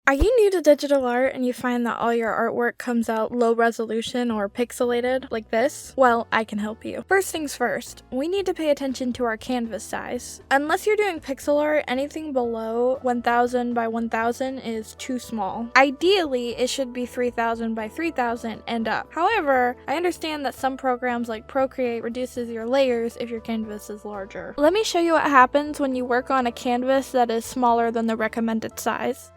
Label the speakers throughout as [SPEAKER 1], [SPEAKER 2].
[SPEAKER 1] Are you new to digital art and you find that all your artwork comes out low resolution or pixelated like this? Well, I can help you. First things first, we need to pay attention to our canvas size. Unless you're doing pixel art, anything below 1000 by 1000 is too small. Ideally, it should be 3000 by 3000 and up. However, I understand that some programs like Procreate reduces your layers if your canvas is larger. Let me show you what happens when you work on a canvas that is smaller than the recommended size.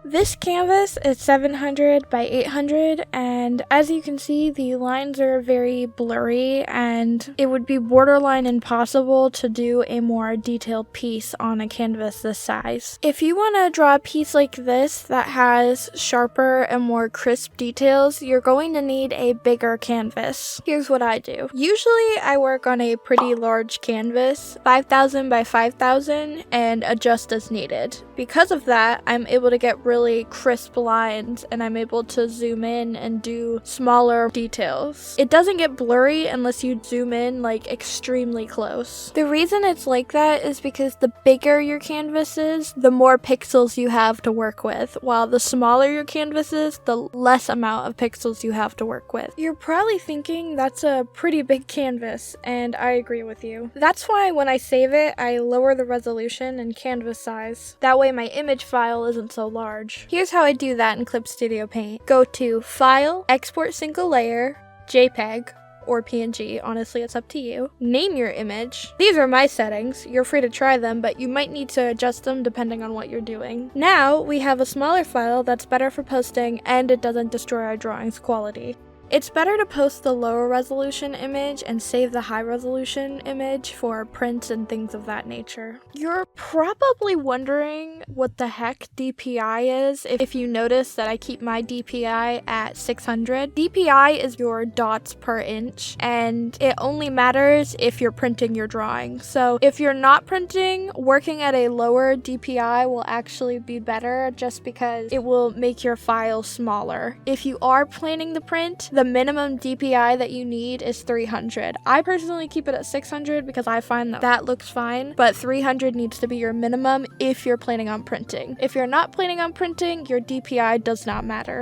[SPEAKER 1] This canvas is 700 by 800, and as you can see, the lines are very blurry and it would be borderline impossible to do a more detailed piece on a canvas this size. If you want to draw a piece like this that has sharper and more crisp details, you're going to need a bigger canvas. Here's what I do. Usually I work on a pretty large canvas, 5000 by 5000, and adjust as needed. Because of that, I'm able to get really crisp lines and I'm able to zoom in and do smaller details. It doesn't get blurry unless you zoom in like extremely close. The reason it's like that is because the bigger your canvas is, the more pixels you have to work with, while the smaller your canvas is, the less amount of pixels you have to work with. You're probably thinking that's a pretty big canvas, and I agree with you. That's why when I save it, I lower the resolution and canvas size. That way my image file isn't so large. Here's how I do that in Clip Studio Paint. Go to File, Export Single Layer, JPEG, or PNG, honestly it's up to you. Name your image. These are my settings, you're free to try them, but you might need to adjust them depending on what you're doing. Now we have a smaller file that's better for posting and it doesn't destroy our drawing's quality. It's better to post the lower resolution image and save the high resolution image for prints and things of that nature. You're probably wondering what the heck DPI is if you notice that I keep my DPI at 600. DPI is your dots per inch and it only matters if you're printing your drawing. So if you're not printing, working at a lower DPI will actually be better just because it will make your file smaller. If you are planning to print, the minimum DPI that you need is 300. I personally keep it at 600 because I find that looks fine, but 300 needs to be your minimum if you're planning on printing. If you're not planning on printing, your DPI does not matter.